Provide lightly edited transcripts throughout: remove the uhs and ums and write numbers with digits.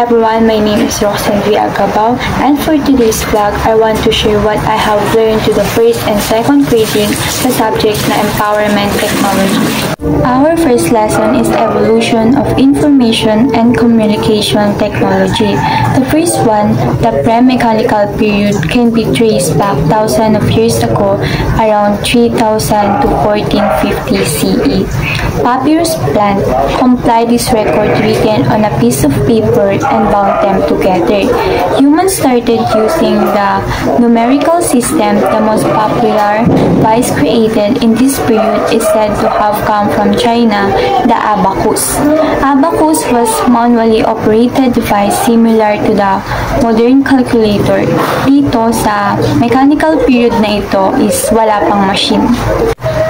everyone, my name is Roxanne V. Agabao, and for today's vlog, I want to share what I have learned to the first and second grading sa subject na Empowerment Technology. Our first lesson is the evolution of information and communication technology. The first one, the pre-mechanical period, can be traced back thousands of years ago, around 3000 to 1450 CE. Papyrus plant compiled this record written on a piece of paper and bound them together. Humans started using the numerical system. The most popular device created in this period is said to have come from China, the abacus. Abacus was manually operated device similar to the modern calculator. Dito sa mechanical period na ito is wala pang machine.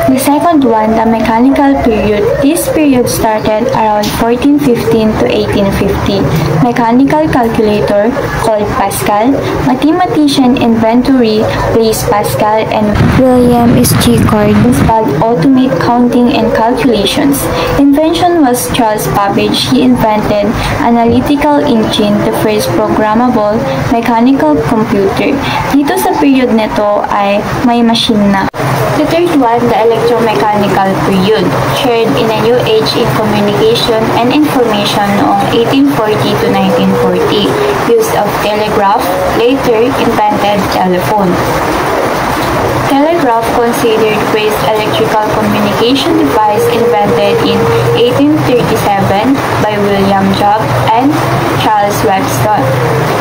The second one, the mechanical period. This period started around 1415 to 1850. Mechanical calculator called Pascal. Mathematician inventory Blaise Pascal and William S.G. Card installed automate counting and calculations. Invention was Charles Babbage. He invented analytical engine, the first programmable mechanical computer. Dito sa period nito ay may machine na. The third one, the electromechanical period, shared in a new age in communication and information noong 1840 to 1940. Use of telegraph, later invented telephone. Telegraph, considered first electrical communication device, invented in 1837 by William Job and Charles Weston.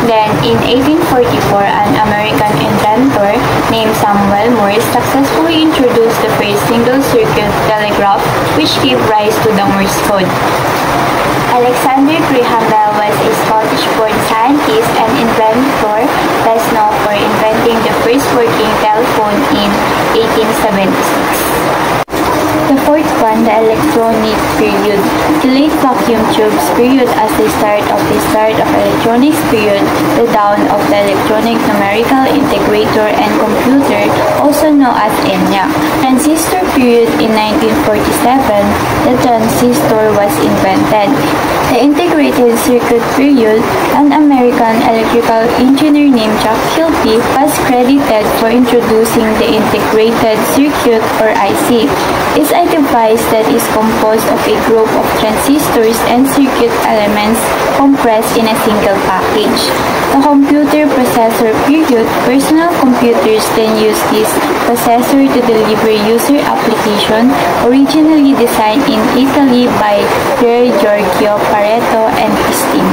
Then, in 1844, an American inventor named Samuel Morse successfully introduced the first single-circuit telegraph, which gave rise to the Morse code. Alexander Graham Bell was a Scottish-born scientist and inventor, best known for inventing the first working telephone in 1876. The fourth one, the electronic period. The late vacuum tubes period as the start of electronics period, the dawn of the electronic numerical integrator and computer, also known as ENIAC. Transistor period in 1947, the transistor was invented. The integrated circuit period, an American electrical engineer named Jack Kilby was credited for introducing the integrated circuit or IC. It's a device that is composed of a group of transistors and circuit elements compressed in a single package. The computer processor period, personal computers then use this processor to deliver user application, originally designed in Italy by Pier Giorgio Pareto and his team.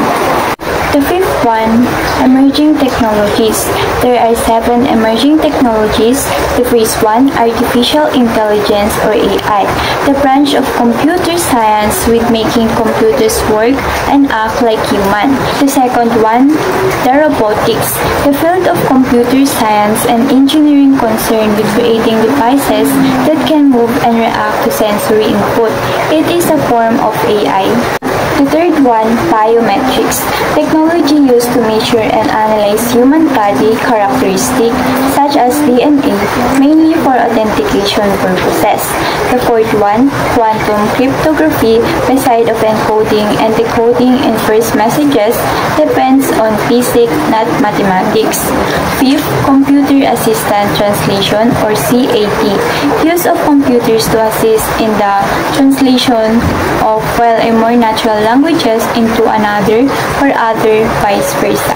The fifth one, emerging technologies. There are 7 emerging technologies. The first one, artificial intelligence or AI, the branch of computer science with making computers work and act like human. The second one, the robotics, the field of computer science and engineering concerned with creating devices that can move and react to sensory input. It is a form of AI. The third one, biometrics, technology used to measure and analyze human body characteristics such as DNA, mainly for authentication purposes. The fourth one, quantum cryptography, beside of encoding and decoding inverse messages, depends on physics, not mathematics. Fifth, computer assistant translation or CAT, use of computers to assist in the translation of a more natural languages into another or other vice versa.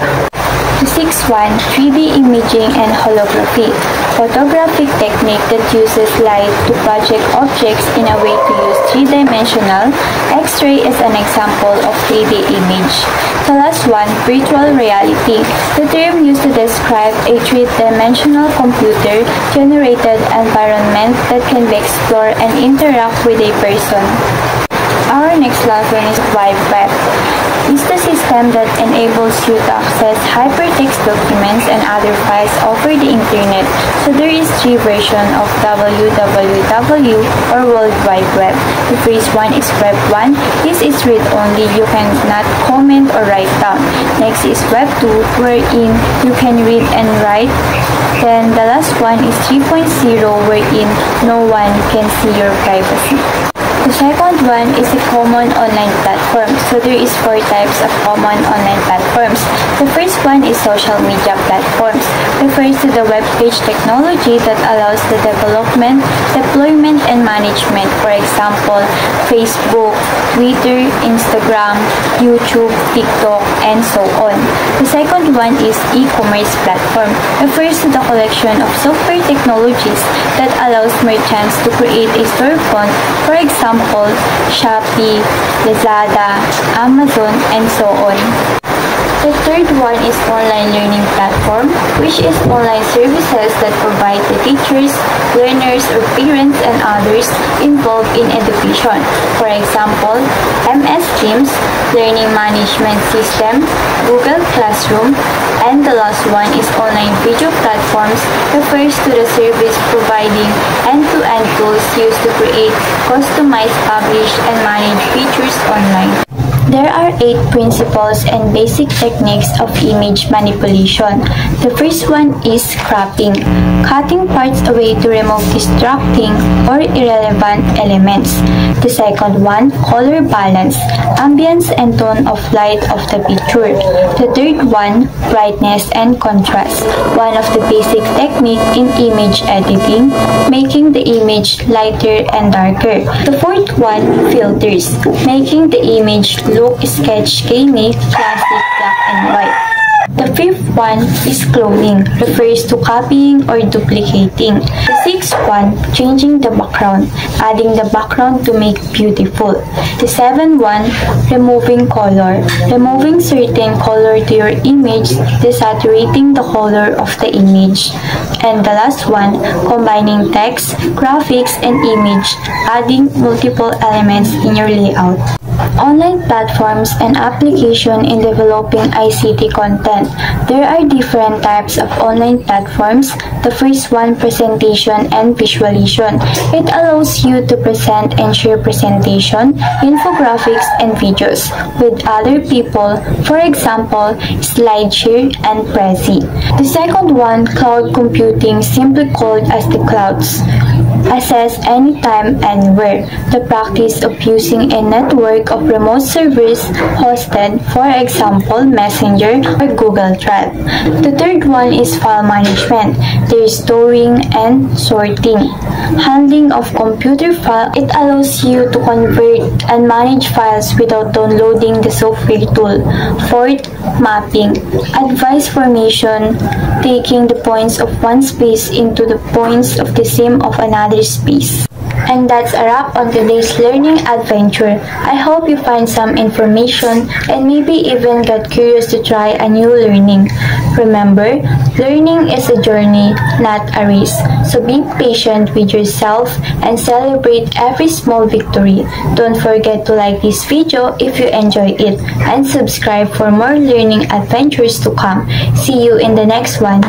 The sixth one, 3D imaging and holography, photographic technique that uses light to project objects in a way to use 3-dimensional. X-ray is an example of 3D image. The last one, virtual reality, the term used to describe a 3-dimensional computer-generated environment that can be explored and interact with a person. Our next lesson is Wide Web. It's the system that enables you to access hypertext documents and other files over the internet. So there is 3 versions of www or World Wide Web. The first one is Web 1. This is read only. You cannot comment or write down. Next is Web 2, wherein you can read and write. Then the last one is 3.0, wherein no one can see your privacy. The second one is a common online platform. So there is 4 types of common online platforms. The first one is social media platforms. Refers to the web page technology that allows the development, deployment, and management. For example, Facebook, Twitter, Instagram, YouTube, TikTok, and so on. The second one is e-commerce platform. Refers to the collection of software technologies that allows merchants to create a storefront. For example, Shopee, Lazada, Amazon, and so on. The third one is online learning platform, which is online services that provide the teachers, learners, or parents and others involved in education. For example, MS Teams, Learning Management System, Google Classroom, and the last one is online video platforms, refers to the service providing end-to-end tools used to create, customize, publish, and manage features online. There are 8 principles and basic techniques of image manipulation. The first one is cropping, cutting parts away to remove distracting or irrelevant elements. The second one, color balance, ambience and tone of light of the picture. The third one, brightness and contrast, one of the basic techniques in image editing, making the image lighter and darker. The fourth one, filters, making the image look sketch gamey, classic, black and white. The fifth one is cloning, refers to copying or duplicating. The sixth one, changing the background, adding the background to make beautiful. The seventh one, removing color, removing certain color to your image, desaturating the color of the image. And the last one, combining text, graphics, and image, adding multiple elements in your layout. Online platforms and application in developing ICT content. There are different types of online platforms. The first one, presentation and visualization. It allows you to present and share presentation, infographics, and videos with other people, for example, SlideShare and Prezi. The second one, cloud computing, simply called as the clouds. Access anytime, anywhere. The practice of using a network of remote servers hosted, for example, Messenger or Google Drive. The third one is file management. There is storing and sorting. Handling of computer file. It allows you to convert and manage files without downloading the software tool. Fourth, mapping. Advanced formation, taking the points of one space into the points of the same of another space. And that's a wrap on today's learning adventure. I hope you find some information and maybe even got curious to try a new learning. Remember, learning is a journey, not a race. So be patient with yourself and celebrate every small victory. Don't forget to like this video if you enjoy it and subscribe for more learning adventures to come. See you in the next one.